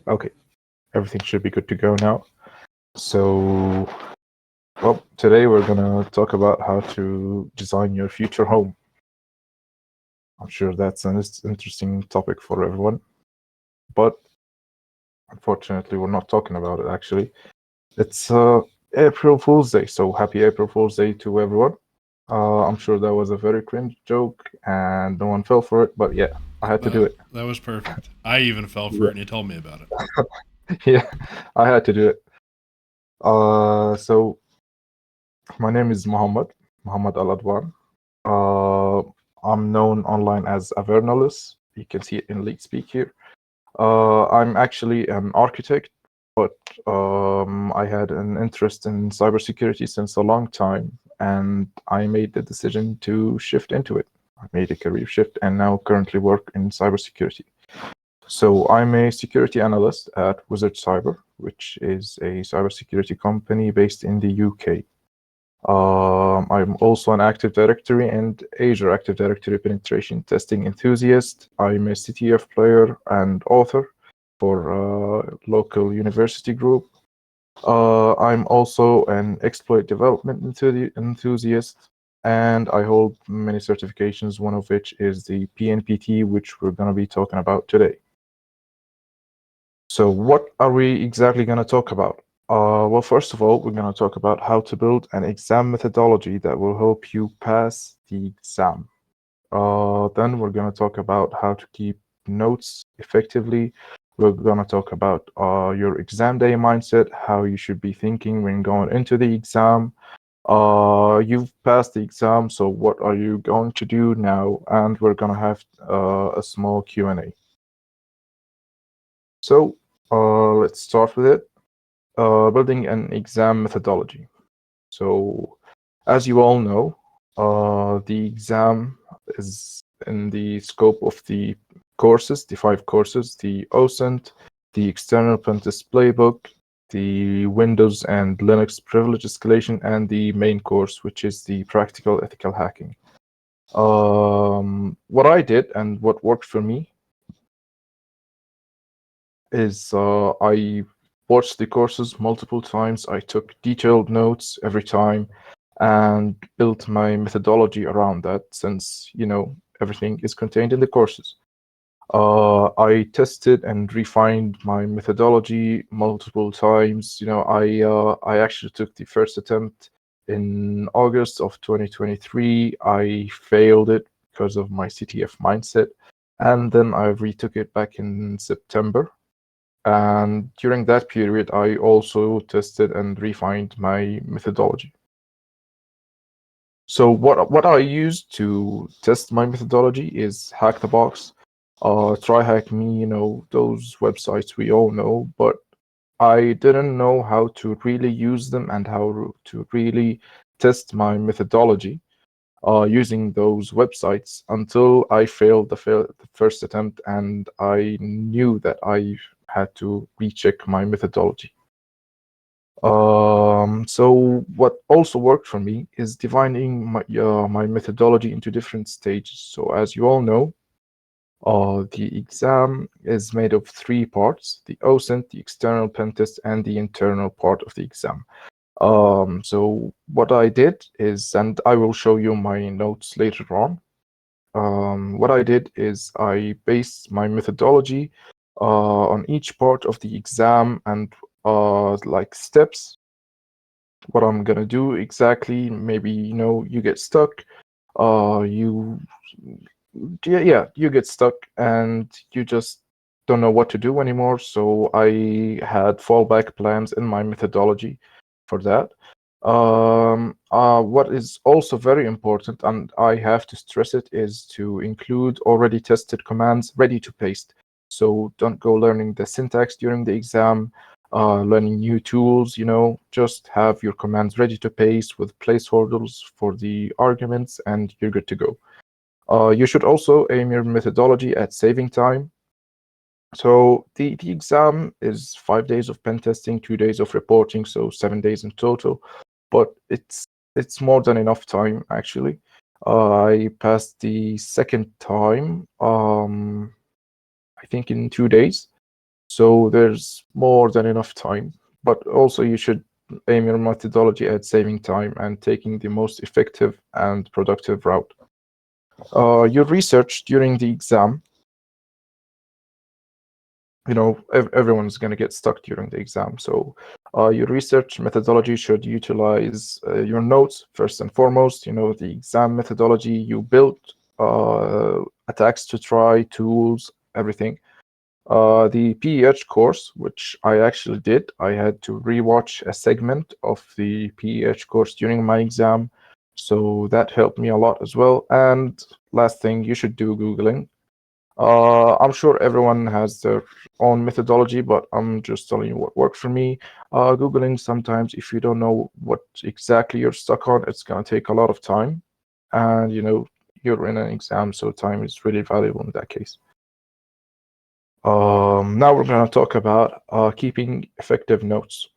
Okay, everything should be good to go now. So, well, today we're gonna talk about how to design your future home. I'm sure that's an interesting topic for everyone, but unfortunately, we're not talking about it actually. It's April Fool's Day, so happy April Fool's Day to everyone. I'm sure that was a very cringe joke and no one fell for it, but yeah, I had to do That it. that was perfect. I even fell for Yeah, it, and you told me about it. yeah, I had to do it. So my name is Mohammad Al-Adwan. Uh, I'm known online as Avernalis. You can see it in League Speak here. I'm actually an architect, but I had an interest in cybersecurity since a long time, and I made the decision to shift into it. I made a career shift and now currently work in cybersecurity. So I'm a security analyst at Wizard Cyber, which is a cybersecurity company based in the UK. I'm also an Active Directory and Azure Active Directory penetration testing enthusiast. I'm a CTF player and author for local university group. I'm also an exploit development enthusiast, and I hold many certifications, one of which is the PNPT, which we're going to be talking about today. So what are we exactly going to talk about? Well, first of all, we're going to talk about how to build an exam methodology that will help you pass the exam. Then we're going to talk about how to keep notes effectively. We're going to talk about your exam day mindset, how you should be thinking when going into the exam. You've passed the exam, so what are you going to do now? And we're going to have a small Q&A. So let's start with it. Building an exam methodology. So, as you all know, the exam is in the scope of the courses, the 5 courses, the OSINT, the external pentest playbook, the Windows and Linux privilege escalation, and the main course, which is the practical ethical hacking. What I did and what worked for me is I watched the courses multiple times. I took detailed notes every time and built my methodology around that since, everything is contained in the courses. I tested and refined my methodology multiple times. I actually took the first attempt in August of 2023. I failed it because of my CTF mindset, and then I retook it back in September. And during that period, I also tested and refined my methodology. So what I used to test my methodology is Hack the Box, Try Hack Me, those websites we all know, but I didn't know how to really use them and how to really test my methodology using those websites until I failed the first attempt, and I knew that I had to recheck my methodology. So what also worked for me is dividing my methodology into different stages. So as you all know, the exam is made of 3 parts: the OSINT, the external pen test, and the internal part of the exam. So what I did is, and I will show you my notes later on. What I did is I based my methodology on each part of the exam and like steps. What I'm gonna do exactly, maybe you get stuck. You you get stuck and you just don't know what to do anymore. So I had fallback plans in my methodology for that. What is also very important, and I have to stress it, is to include already tested commands ready to paste. So don't go learning the syntax during the exam, learning new tools, just have your commands ready to paste with placeholders for the arguments, and you're good to go. You should also aim your methodology at saving time. So the exam is 5 days of pen testing, 2 days of reporting, so 7 days in total. But it's more than enough time actually. I passed the second time, I think in 2 days. So there's more than enough time, but also you should aim your methodology at saving time and taking the most effective and productive route. Your research during the exam, everyone's going to get stuck during the exam. So your research methodology should utilize your notes first and foremost, the exam methodology you built, attacks to try, tools, everything. The PEH course, which I actually did, I had to rewatch a segment of the PEH course during my exam. So that helped me a lot as well. And last thing, you should do Googling. I'm sure everyone has their own methodology, but I'm just telling you what worked for me. Googling, sometimes if you don't know what exactly you're stuck on, it's going to take a lot of time. And, you're in an exam, so time is really valuable in that case. Now we're going to talk about keeping effective notes.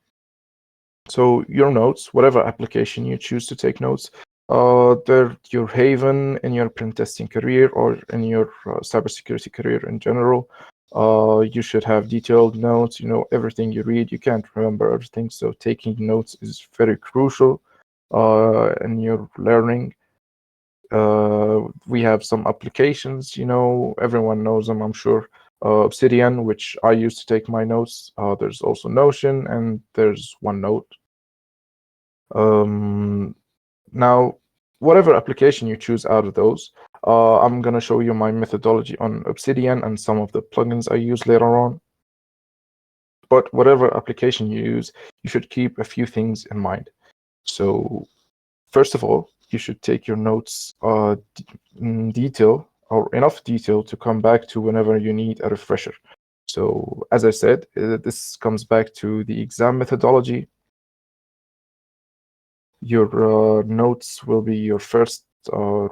So your notes, whatever application you choose to take notes, they're your haven in your pen testing career or in your cybersecurity career in general. You should have detailed notes, everything you read. You can't remember everything, so taking notes is very crucial in your learning. We have some applications, everyone knows them, I'm sure. Obsidian, which I use to take my notes. There's also Notion, and there's OneNote. Now, whatever application you choose out of those, I'm going to show you my methodology on Obsidian and some of the plugins I use later on. But whatever application you use, you should keep a few things in mind. So first of all, you should take your notes in detail or enough detail to come back to whenever you need a refresher. So as I said, this comes back to the exam methodology. Your notes will be your first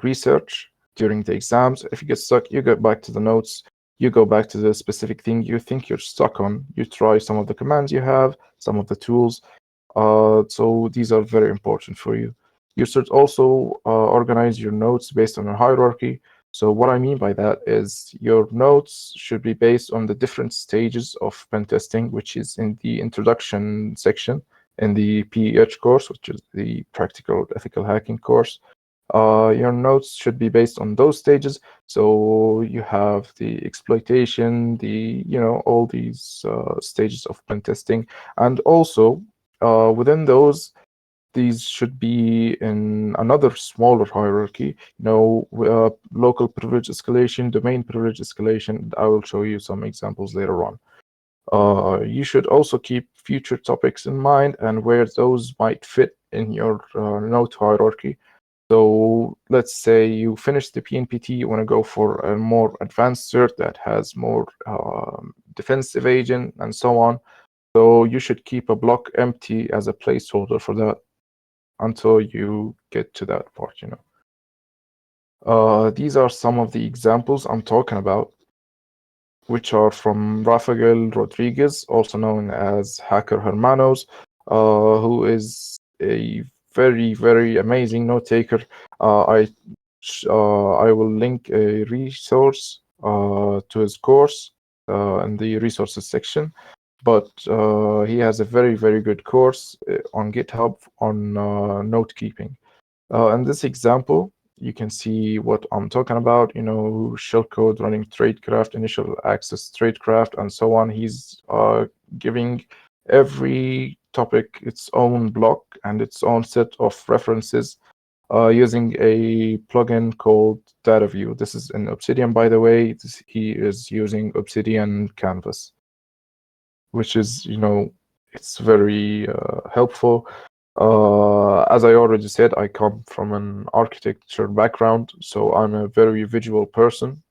research during the exams. If you get stuck, you go back to the notes. You go back to the specific thing you think you're stuck on. You try some of the commands you have, some of the tools. So these are very important for you. You should also organize your notes based on a hierarchy. So what I mean by that is your notes should be based on the different stages of pen testing, which is in the introduction section in the PEH course, which is the practical ethical hacking course. Your notes should be based on those stages. So you have the exploitation, all these stages of pen testing, and also within those, these should be in another smaller hierarchy, local privilege escalation, domain privilege escalation. I will show you some examples later on. You should also keep future topics in mind and where those might fit in your note hierarchy. So let's say you finish the PNPT, you want to go for a more advanced cert that has more defensive agent and so on. So you should keep a block empty as a placeholder for that until you get to that part, These are some of the examples I'm talking about, which are from Rafael Rodriguez, also known as Hacker Hermanos, who is a very, very amazing note taker. I will link a resource to his course in the resources section. But he has a very, very good course on GitHub on note keeping. In this example, you can see what I'm talking about, shellcode running tradecraft, initial access tradecraft, and so on. He's giving every topic its own block and its own set of references using a plugin called DataView. This is in Obsidian, by the way. He is using Obsidian Canvas, which is, it's very helpful. As I already said, I come from an architecture background, so I'm a very visual person,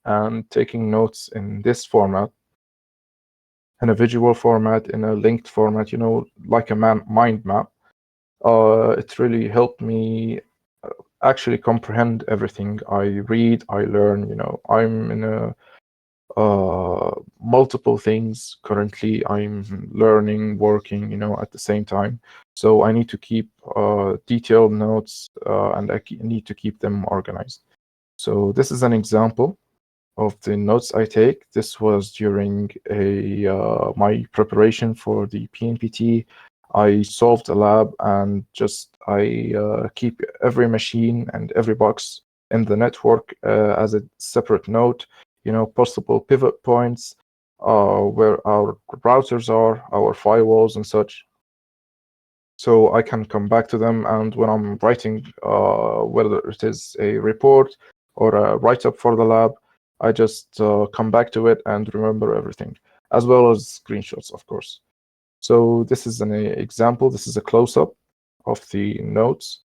and taking notes in this format, in a visual format, in a linked format, like a mind map, it really helped me actually comprehend everything I read, I learn. I'm in a multiple things currently. I'm learning, working, at the same time. So I need to keep detailed notes and I need to keep them organized. So this is an example of the notes I take. This was during my preparation for the PNPT. I solved a lab and just I keep every machine and every box in the network as a separate note. Possible pivot points, where our routers are, our firewalls and such. So I can come back to them, and when I'm writing, whether it is a report or a write-up for the lab, I just come back to it and remember everything, as well as screenshots, of course. So this is an example. This is a close-up of the notes.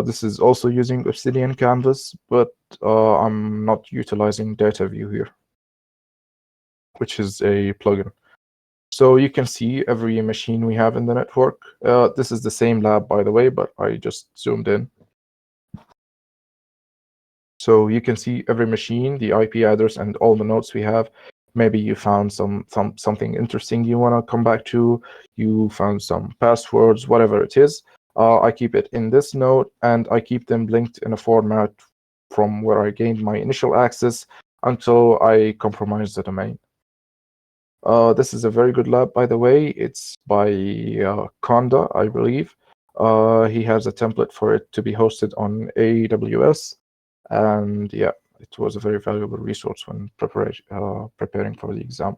This is also using Obsidian Canvas, but I'm not utilizing Data View here, which is a plugin. So you can see every machine we have in the network. This is the same lab, by the way, but I just zoomed in. So you can see every machine, the IP address, and all the nodes we have. Maybe you found something interesting you want to come back to. You found some passwords, whatever it is. I keep it in this node, and I keep them linked in a format from where I gained my initial access until I compromise the domain. This is a very good lab, by the way. It's by Conda, I believe. He has a template for it to be hosted on AWS. And yeah, it was a very valuable resource when preparing for the exam.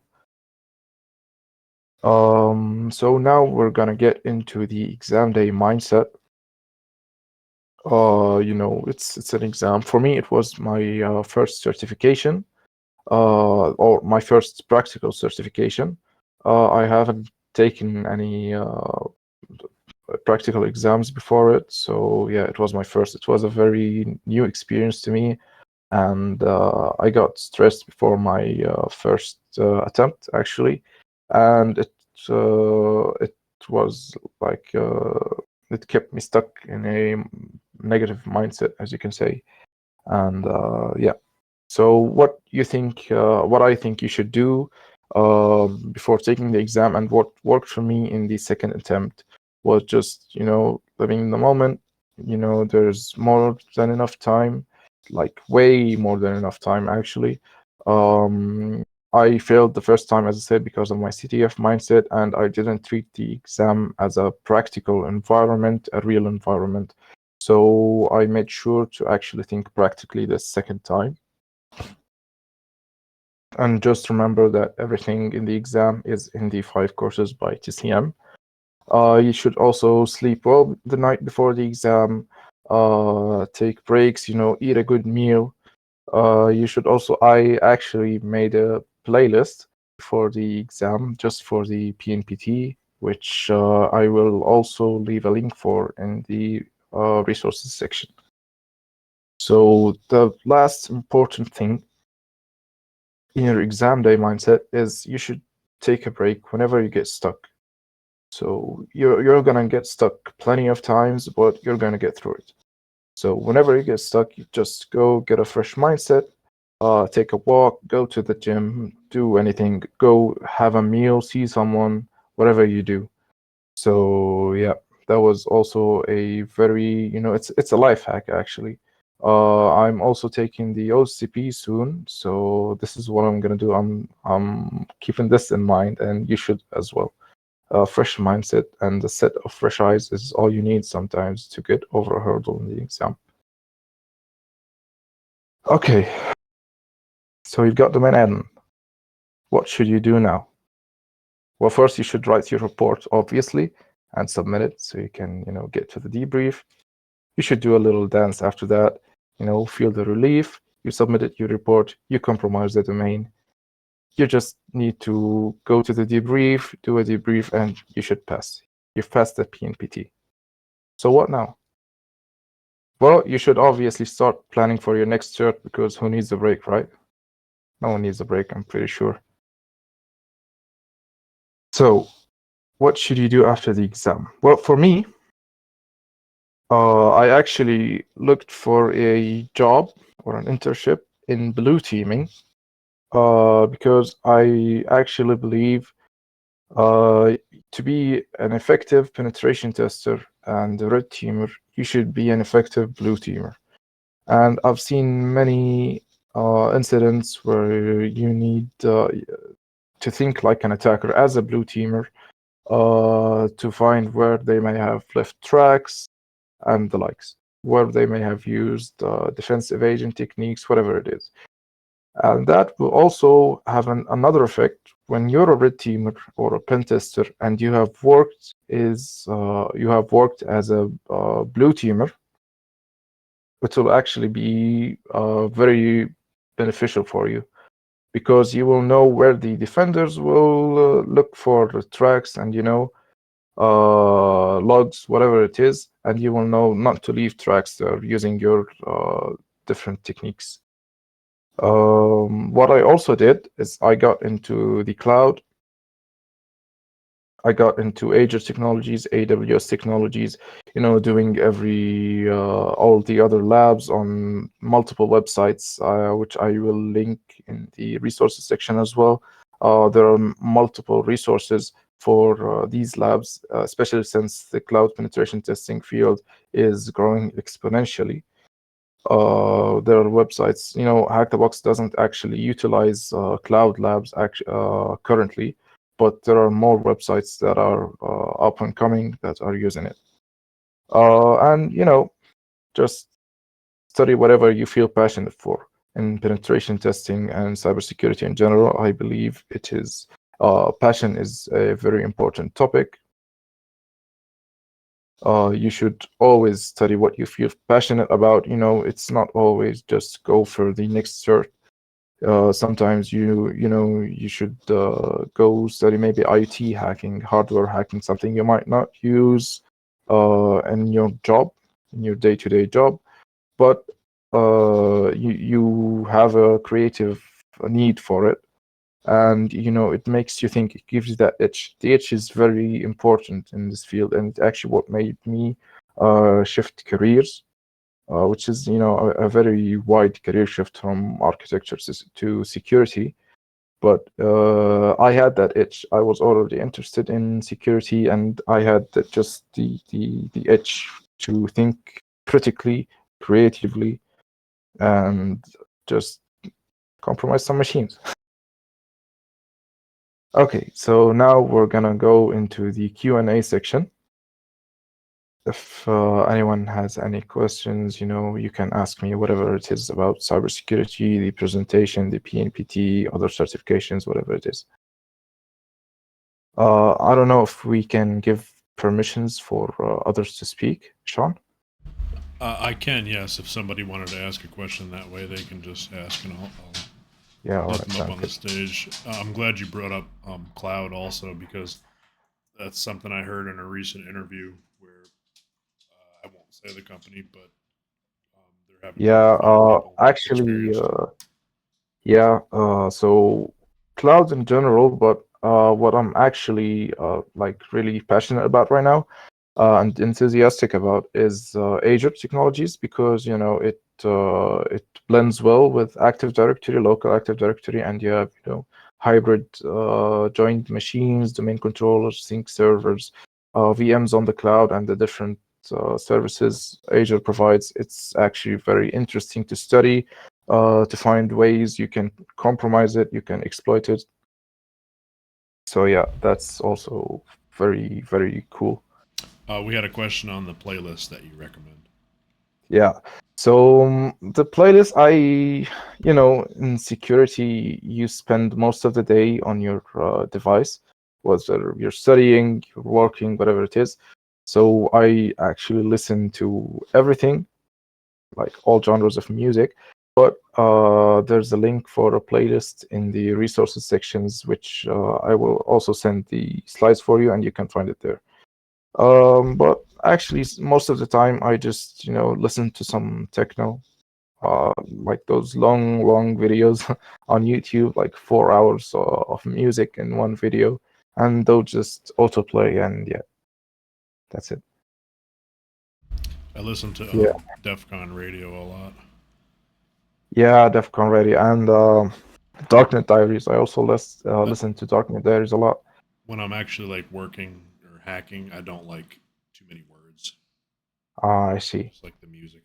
So now we're gonna get into the exam day mindset. It's an exam. For me, it was my first certification, or my first practical certification. I haven't taken any practical exams before it, so yeah, it was my first. It was a very new experience to me, and I got stressed before my first attempt, actually, and it was like it kept me stuck in a negative mindset, as you can say, and yeah. So what you think, what I think you should do before taking the exam, and what worked for me in the second attempt, was just, living in the moment. There's more than enough time, like way more than enough time, actually. I failed the first time, as I said, because of my CTF mindset, and I didn't treat the exam as a practical environment, a real environment. So I made sure to actually think practically the second time. And just remember that everything in the exam is in the 5 courses by TCM. You should also sleep well the night before the exam, take breaks, eat a good meal. You should also, I actually made a playlist for the exam just for the PNPT, which I will also leave a link for in the resources section. So the last important thing in your exam day mindset is you should take a break whenever you get stuck. So you're gonna get stuck plenty of times, but you're gonna get through it. So whenever you get stuck, you just go get a fresh mindset, take a walk, go to the gym, do anything, go have a meal, see someone, whatever you do. So yeah, that was also a very, it's a life hack, actually. I'm also taking the OCP soon, so this is what I'm gonna do. I'm keeping this in mind, and you should as well. A fresh mindset and a set of fresh eyes is all you need sometimes to get over a hurdle in the exam. Okay, so you've got the main end. What should you do now? Well, first you should write your report, obviously, and submit it so you can, get to the debrief. You should do a little dance after that, feel the relief. You submitted your report, you compromise the domain. You just need to go to the debrief, do a debrief, and you should pass. You've passed the PNPT. So what now? Well, you should obviously start planning for your next cert, because who needs a break, right? No one needs a break, I'm pretty sure. So, what should you do after the exam? Well, for me, I actually looked for a job or an internship in blue teaming, because I actually believe to be an effective penetration tester and a red teamer, you should be an effective blue teamer. And I've seen many incidents where you need to think like an attacker as a blue teamer to find where they may have left tracks and the likes, where they may have used defensive agent techniques, whatever it is. And that will also have another effect when you're a red teamer or a pen tester and you have worked as a blue teamer. It will actually be very beneficial for you because you will know where the defenders will look for the tracks and logs, whatever it is, and you will know not to leave tracks there using your different techniques. What I also did is I got into the cloud. I got into Azure technologies, AWS technologies, doing all the other labs on multiple websites, which I will link in the resources section as well. There are multiple resources for these labs, especially since the cloud penetration testing field is growing exponentially. There are websites, Hack the Box doesn't actually utilize cloud labs currently, but there are more websites that are up and coming that are using it. And just study whatever you feel passionate for. In penetration testing and cybersecurity in general, I believe passion is a very important topic. You should always study what you feel passionate about. It's not always just go for the next cert. Sometimes you should go study maybe IT hacking, hardware hacking, something you might not use in your job, in your day-to-day job, but you have a creative need for it, and it makes you think. It gives you that itch. The itch is very important in this field, and it's actually what made me shift careers, which is a very wide career shift from architecture to security. But I had that itch. I was already interested in security, and I had just the itch to think critically, creatively, and just compromise some machines. Okay, so now we're gonna go into the Q&A section. If anyone has any questions, you can ask me whatever it is about cybersecurity, the presentation, the PNPT, other certifications, whatever it is. I don't know if we can give permissions for others to speak. Sean? I can, yes. If somebody wanted to ask a question that way, they can just ask, and Yeah, all let right, them up sounds on the good. stage. I'm glad you brought up cloud also, because that's something I heard in a recent interview where I won't say the company, but they're having trouble Yeah, finding people actually, experienced. yeah, so cloud in general, but what I'm actually like really passionate about right now and enthusiastic about is Azure technologies because it blends well with Active Directory, local Active Directory, and you have hybrid joined machines, domain controllers, sync servers, VMs on the cloud, and the different services Azure provides. It's actually very interesting to study, to find ways you can compromise it, you can exploit it. So yeah, that's also very, very cool. We had a question on the playlist that you recommend. Yeah. So the playlist, in security, you spend most of the day on your device, whether you're studying, you're working, whatever it is. So I actually listen to everything, like all genres of music. But there's a link for a playlist in the resources sections, which I will also send the slides for you, and you can find it there. But actually, most of the time, I just listen to some techno, like those long videos on YouTube, like 4 hours of music in one video, and they'll just autoplay, and yeah, that's it. I listen to Yeah, DEF CON radio a lot. yeah, Defcon Ready and Darknet Diaries. I also Uh, listen to Darknet Diaries a lot. when I'm actually like working or hacking, I don't like too many words. I see. Just like the music.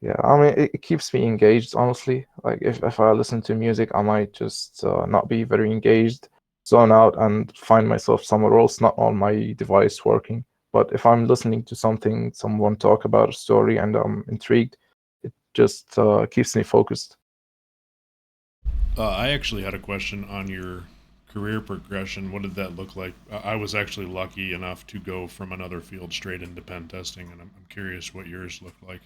Yeah, I mean, it keeps me engaged, honestly. Like, if I listen to music, I might just not be very engaged, zone out, and find myself somewhere else, not on my device working. But if I'm listening to something, someone talk about a story, and I'm intrigued, it just keeps me focused. I actually had a question on your career progression. What did that look like? I was actually lucky enough to go from another field straight into pen testing, and I'm curious what yours looked like.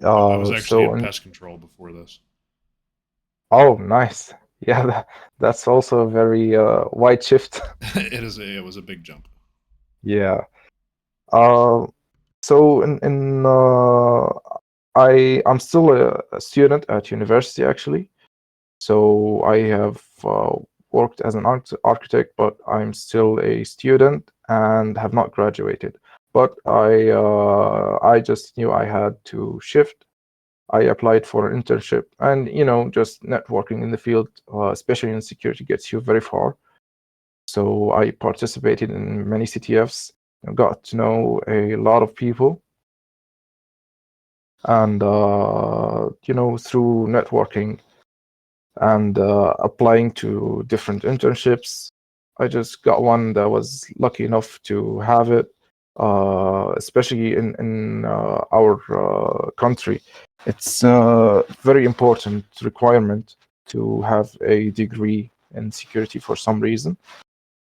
I was actually So, in pest control before this. oh, nice. Yeah, that's also a very wide shift. It was a big jump. Yeah. Uh, so I'm still a student at university actually. So I have worked as an architect, but I'm still a student and have not graduated. But I just knew I had to shift. I applied for an internship, and just networking in the field, especially in security, gets you very far. So I participated in many CTFs, got to know a lot of people, and through networking and applying to different internships. I just got one that was lucky enough to have it, especially in our country. It's a very important requirement to have a degree in security for some reason.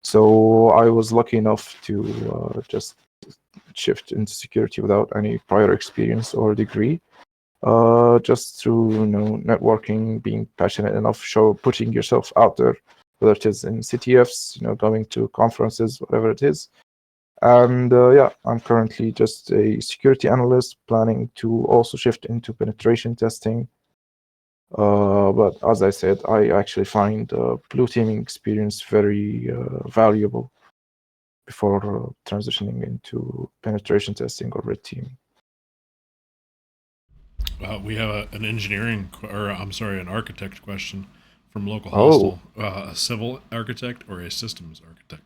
So I was lucky enough to just shift into security without any prior experience or degree, just through networking, being passionate enough, putting yourself out there, whether it is in CTFs, going to conferences, whatever it is. And yeah, I'm currently just a security analyst, planning to also shift into penetration testing. But as I said, I actually find blue teaming experience very valuable before transitioning into penetration testing or red teaming. We have an engineering, or I'm sorry, an architect question from local Oh, hostel. A civil architect or a systems architect?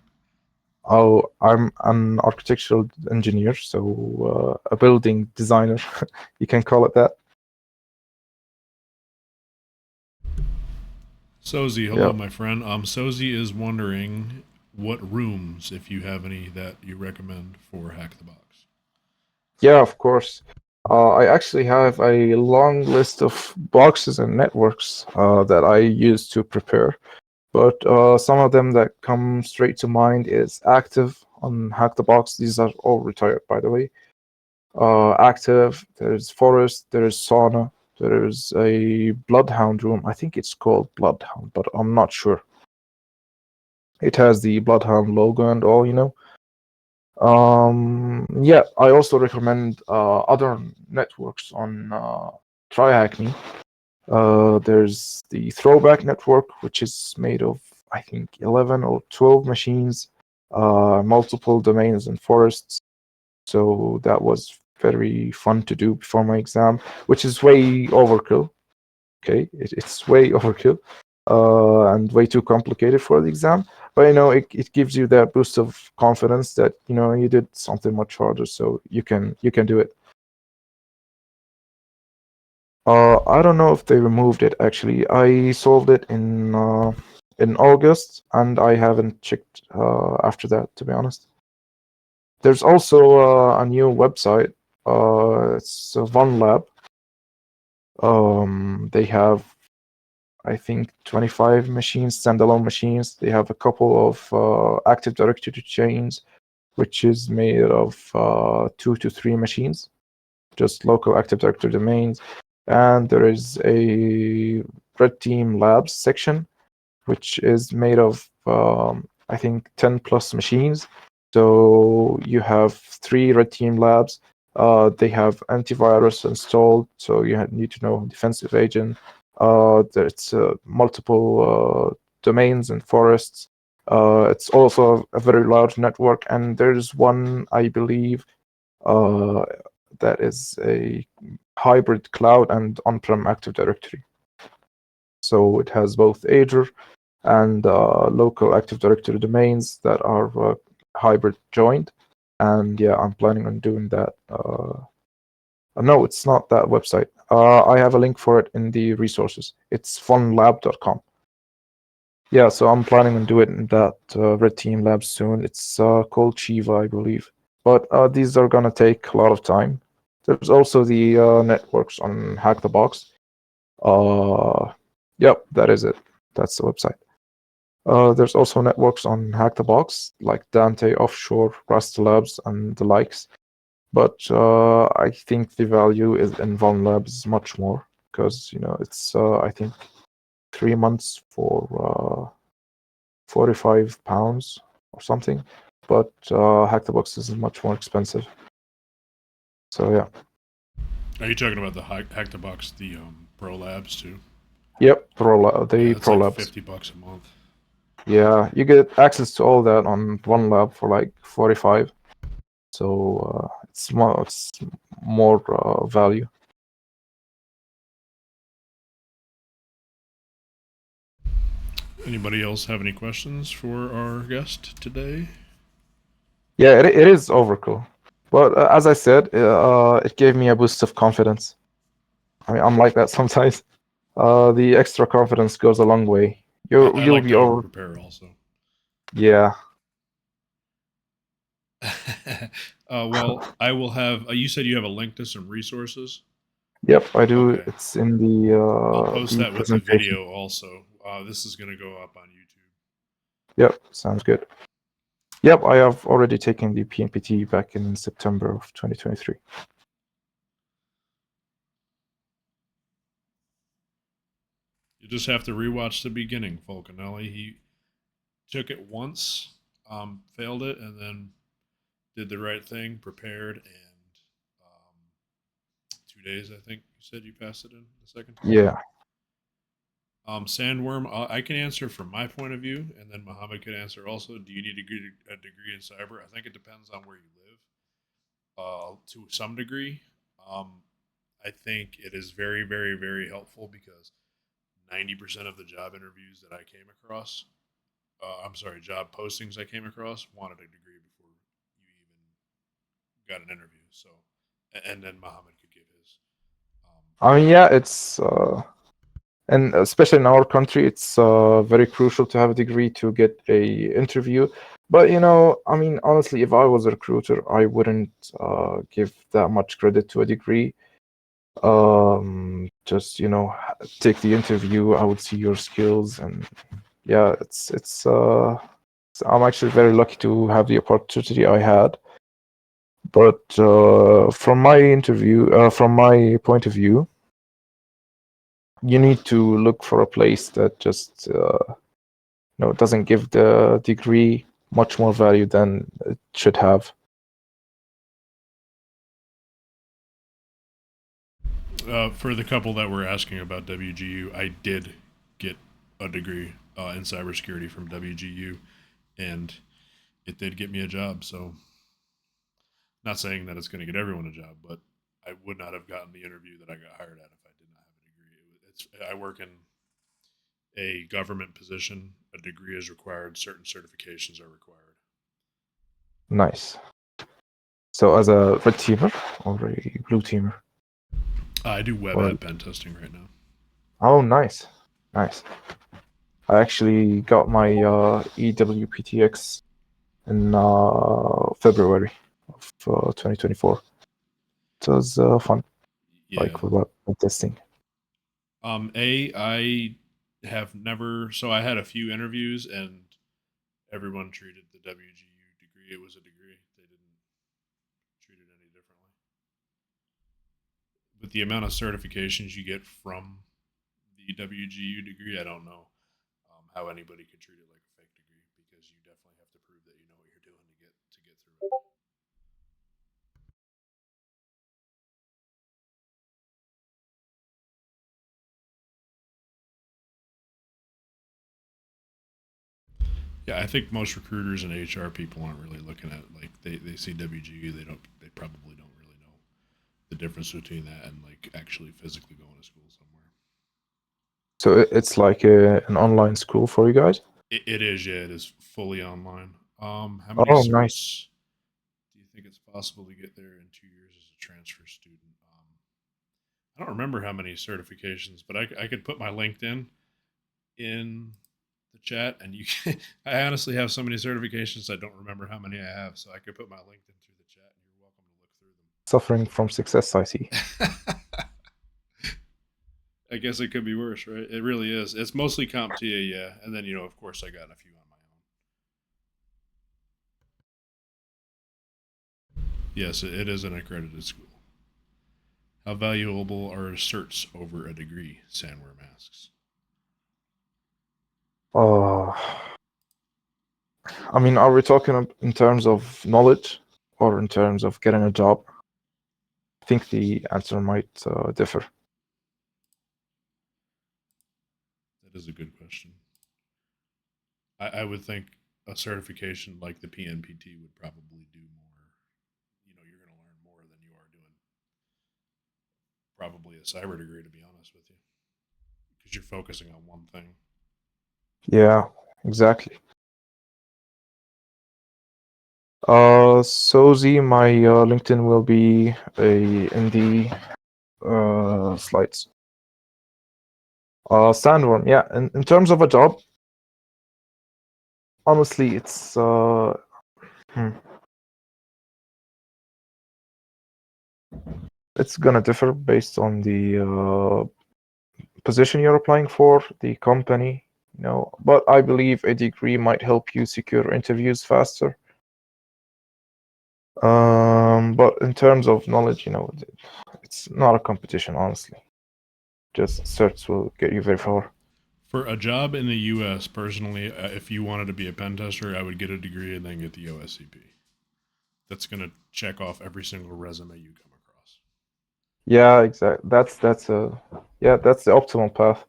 I'm an architectural engineer, so a building designer, you can call it that. Sozi, Yeah, hello, my friend. Sozi is wondering what rooms, if you have any, that you recommend for Hack the Box. yeah, of course. I actually have a long list of boxes and networks that I use to prepare, but some of them that come straight to mind is Active on Hack the Box. These are all retired, by the way. Active, there's Forest, there's Sauna, there's a Bloodhound room. I think it's called Bloodhound, but I'm not sure. It has the Bloodhound logo and all. Yeah, I also recommend other networks on TryHackMe. There's the Throwback network, which is made of, I think, 11 or 12 machines, multiple domains and forests. So that was very fun to do before my exam, which is way overkill. Okay, it's way overkill, and way too complicated for the exam. But it gives you that boost of confidence that you did something much harder, so you can do it. I don't know if they removed it actually. I solved it in August, and I haven't checked after that, to be honest. There's also a new website. It's One Lab. They have, I think, 25 machines, standalone machines. They have a couple of Active Directory chains, which is made of 2 to 3 machines, just local Active Directory domains. And there is a Red Team Labs section, which is made of, I think, 10 plus machines. So you have 3 Red Team Labs. They have antivirus installed, so you need to know defensive agent. There's multiple domains and forests. It's also a very large network, and there's one, I believe, uh, that is a hybrid cloud and on-prem Active Directory. So it has both Azure and local Active Directory domains that are hybrid joined. And yeah, I'm planning on doing that No, it's not that website. I have a link for it in the resources. It's funlab.com. Yeah, so I'm planning on doing that Red Team lab soon. It's called Shiva, I believe. But these are gonna take a lot of time. There's also the networks on Hack the Box. Uh, yep, that is it. That's the website. There's also networks on Hack the Box, like Dante Offshore, Rust Labs, and the likes. But I think the value is in Von Labs much more because it's I think 3 months for 45 pounds or something. But Hack the Box is much more expensive. So yeah. Are you talking about the Hack the Box, the Pro Labs too? Yep, Yeah, the it's Pro like Labs. $50 a month. Yeah, you get access to all that on one lab for like 45. So it's more value. Anybody else have any questions for our guest today? Yeah, it is overkill. But as I said, it gave me a boost of confidence. I mean, I'm like that sometimes. The extra confidence goes a long way. I You'll like be to over over. prepare also. Yeah. Well, I will have. You said you have a link to some resources. Yep, I do. Okay, It's in the I'll post that with the presentation. video also. This is going to go up on YouTube. Yep, sounds good. Yep, I have already taken the PNPT back in September of 2023. You just have to rewatch the beginning, Falconelli. He took it once, failed it, and then did the right thing, prepared, and 2 days, I think you said you passed it in the second time. Yeah. Sandworm, I can answer from my point of view, and then Mohammed could answer also. Do you need a degree in cyber? I think it depends on where you live, to some degree. Um, I think it is very, very, very helpful because 90% of the job interviews that I came across, job postings I came across wanted a degree before you even got an interview. So, and then Mohammed could give his. I mean, yeah, it's and especially in our country, it's very crucial to have a degree to get a interview. But I mean, honestly, if I was a recruiter, I wouldn't give that much credit to a degree. Just take the interview. I would see your skills, and yeah, I'm actually very lucky to have the opportunity I had. But from my point of view, you need to look for a place that just doesn't give the degree much more value than it should have. For the couple that were asking about WGU, I did get a degree in cybersecurity from WGU, and it did get me a job. So, not saying that it's going to get everyone a job, but I would not have gotten the interview that I got hired at if I did not have a degree. I work in a government position. A degree is required. Certain certifications are required. Nice. So as a red teamer or a blue teamer? I do web Or app pen testing right now. oh, nice, nice. I actually got my EWPTX in February of 2024. It was fun, Yeah. like web testing. I have never. So I had a few interviews, and everyone treated the WGU degree. It was a degree. They didn't treat it any differently. But the amount of certifications you get from the WGU degree, I don't know how anybody could treat it like a fake degree because you definitely have to prove that you know what you're doing to get through it. Yeah, I think most recruiters and HR people aren't really looking at like they see WGU, they probably don't really know the difference between that and like actually physically going to school somewhere. So it's like an online school for you guys? It is, yeah, it is fully online. How many Oh, nice. certs do you think it's possible to get there in 2 years as a transfer student? I don't remember how many certifications, but I could put my LinkedIn in the chat, and you can, I honestly have so many certifications I don't remember how many I have, so I could put my LinkedIn through the chat, and you're welcome to look through Suffering from success, I see. them. I guess it could be worse, right? It really is. It's mostly CompTIA, yeah, and then of course, I got a few on my own. Yes, it is an accredited school. How valuable are certs over a degree? Sandworm asks. I mean, are we talking in terms of knowledge or in terms of getting a job? I think the answer might differ. That is a good question. I would think a certification like the PNPT would probably do more. You're going to learn more than you are doing probably a cyber degree, to be honest with you, because you're focusing on one thing. Yeah, exactly. Sozi, my LinkedIn will be in the slides. Sandworm, yeah. In terms of a job, honestly, it's it's gonna differ based on the position you're applying for, the company, But I believe a degree might help you secure interviews faster. But in terms of knowledge, it's not a competition, honestly. Just certs will get you very far. For a job in the U.S., personally, if you wanted to be a pen tester, I would get a degree and then get the OSCP. That's going to check off every single resume you come across. Yeah, exactly. That's the optimal path.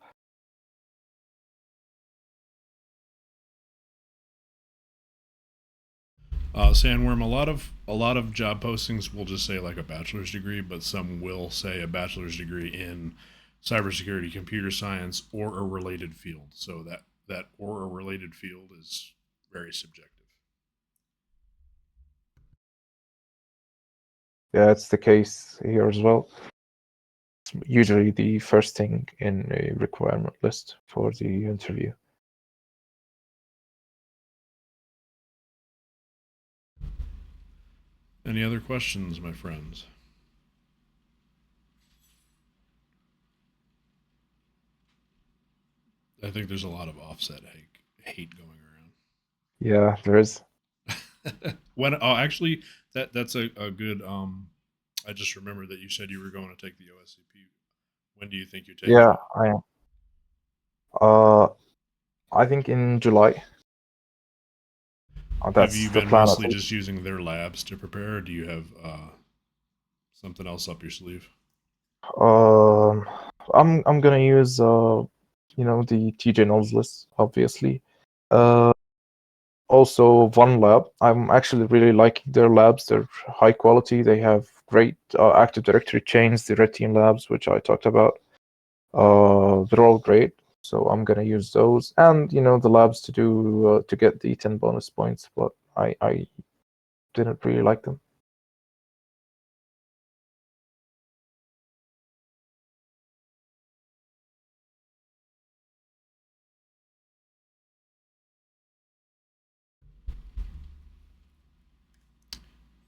Sandworm, a lot of job postings will just say like a bachelor's degree, but some will say a bachelor's degree in cybersecurity, computer science, or a related field. So that or a related field is very subjective. Yeah, it's the case here as well. It's usually the first thing in a requirement list for the interview. Any other questions, my friends? I think there's a lot of offset hate going around. Yeah, there is. Actually, that's a good. I just remembered that you said you were going to take the OSCP. When do you think you're taking Yeah, it? I am. I think in July. Have That's you the been plan at mostly least. just using their labs to prepare, or do you have something else up your sleeve? I'm gonna use the TJ Knowles list, obviously. Also One Lab. I'm actually really liking their labs. They're high quality. They have great Active Directory chains, the Red Team labs, which I talked about. They're all great. So I'm gonna use those, and the labs to get the 10 bonus points. But I didn't really like them.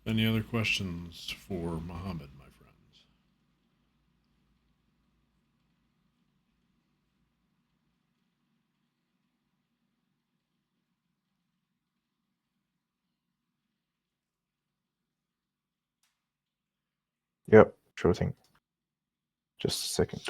Any other questions for Mohammed, my friends? Yep, sure thing. Just a second.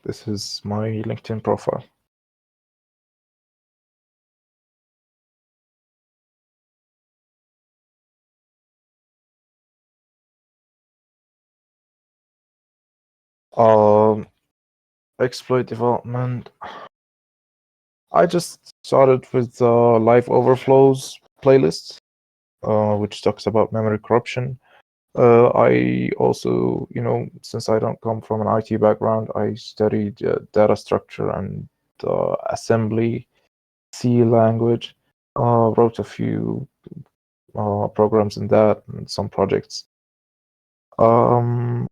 This is my LinkedIn profile. Exploit development. I just started with live overflows playlist. which talks about memory corruption. I also, since I don't come from an IT background, I studied data structure and assembly, C language, wrote a few programs in that and some projects. Um,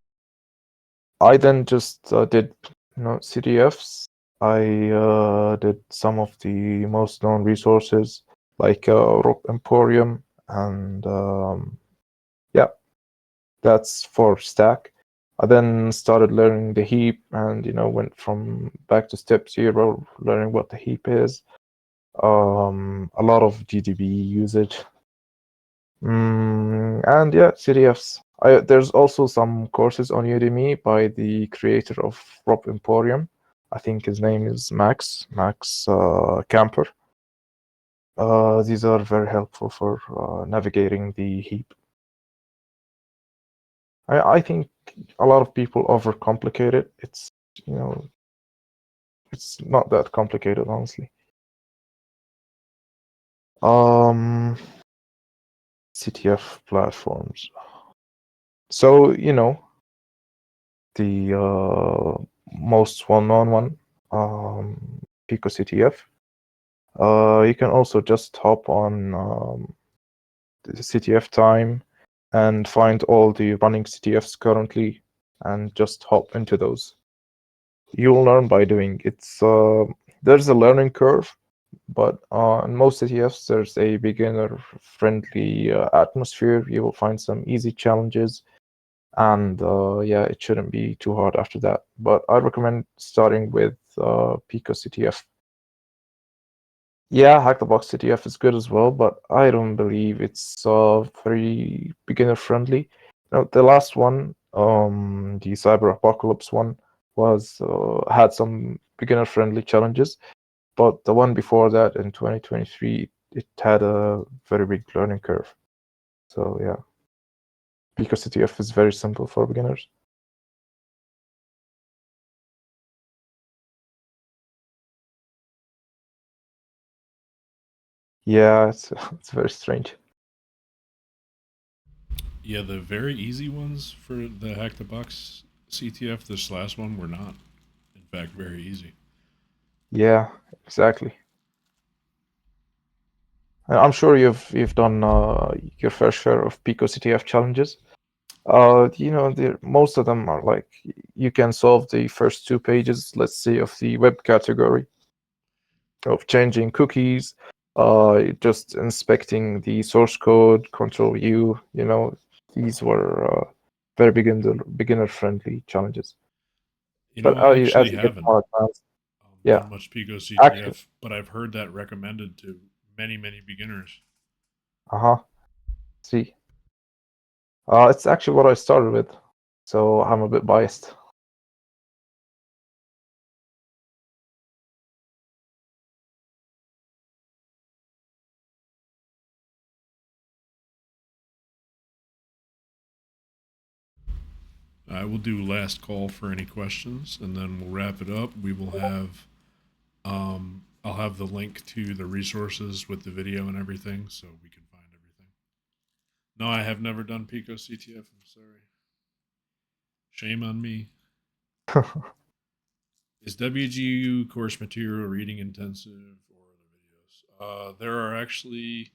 I then just did, CDFs. I did some of the most known resources like Rock Emporium, and yeah, that's for Stack. I then started learning the heap, and went from back to step zero, learning what the heap is. A lot of GDB usage. And yeah, CDFs. There's also some courses on Udemy by the creator of Rob Emporium. I think his name is Max Camper. These are very helpful for navigating the heap. I think a lot of people overcomplicate it. It's not that complicated, honestly. CTF platforms. So, the most well-known one, Pico CTF. You can also just hop on the CTF time and find all the running CTFs currently and just hop into those. You'll learn by doing. There's a learning curve, but in most CTFs there's a beginner-friendly atmosphere. You will find some easy challenges, and yeah, it shouldn't be too hard after that. But I recommend starting with Pico CTF. Yeah, Hack the Box CTF is good as well, but I don't believe it's very beginner friendly. The last one, the Cyber Apocalypse one, was had some beginner friendly challenges, but the one before that in 2023, it had a very big learning curve. So yeah, Pico CTF is very simple for beginners. Yeah, it's very strange. Yeah, the very easy ones for the Hack the Box CTF, this last one, were not, in fact, very easy. Yeah, exactly. I'm sure you've done your fair share of Pico CTF challenges. Most of them are like you can solve the first two pages, let's say, of the web category, of changing cookies, just inspecting the source code, Control U. These were very beginner friendly challenges. But I actually as you get haven't more advanced, yeah, done much Pico actually, CTF, but I've heard that recommended to many, many beginners. uh-huh. See, it's actually what I started with, so I'm a bit biased. I will do last call for any questions, and then we'll wrap it up. We will have, I'll have the link to the resources with the video and everything, so we can find everything. No, I have never done Pico CTF. I'm sorry. Shame on me. Is WGU course material reading intensive or other videos? There are actually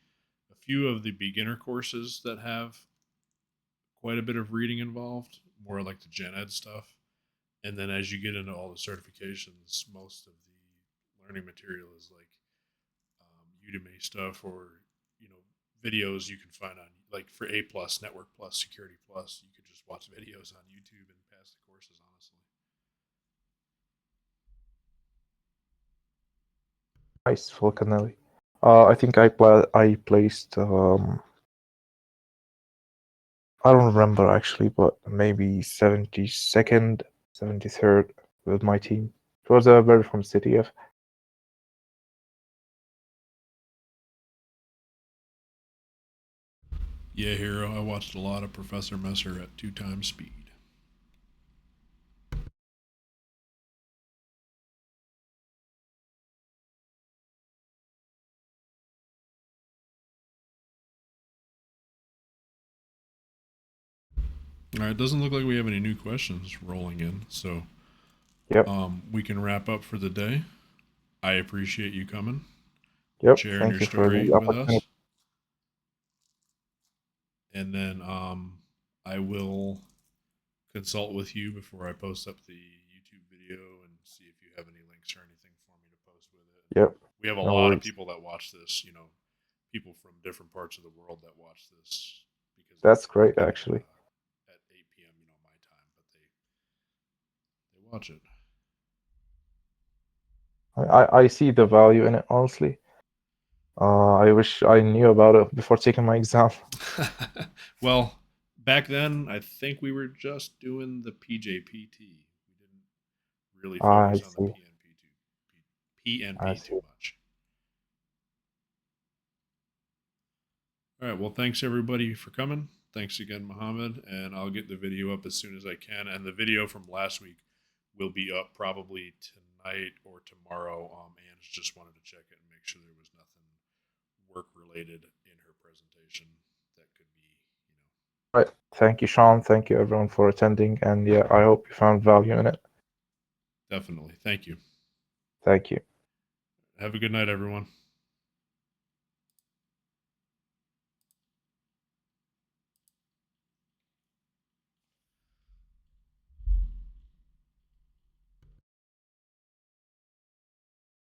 a few of the beginner courses that have quite a bit of reading involved, more like the gen ed stuff. And then as you get into all the certifications, most of the learning material is like Udemy stuff or videos you can find on like for A plus, Network plus, Security plus. You could just watch videos on YouTube and pass the courses. Honestly, Nice, Falconelli. I think I placed I don't remember actually, but maybe 72nd, 73rd with my team. It was a very from CTF. yeah, Hero. I watched a lot of Professor Messer at 2 times speed. All right, it doesn't look like we have any new questions rolling in, so Yep. we can wrap up for the day. I appreciate you coming, Yep. sharing Thank your you for story the with opportunity. us, and then I will consult with you before I post up the YouTube video and see if you have any links or anything for me to post with it. Yep. We have a No lot of worries. people that watch this, people from different parts of the world that watch this because That's it's great, recorded actually. at 8 p.m. My time, but they watch it. I see the value in it, honestly. I wish I knew about it before taking my exam. Well, back then, I think we were just doing the PJPT. We didn't really I focus on the see. I PNP too see. much. All right. Well, thanks everybody for coming. Thanks again, Mohammed. And I'll get the video up as soon as I can. And the video from last week will be up probably tonight or tomorrow. Ange just wanted to check it and make sure there was nothing work related in her presentation that could be. Right. Thank you, Sean. Thank you, everyone, for attending. And yeah, I hope you found value in it. Definitely. Thank you. Thank you. Have a good night, everyone.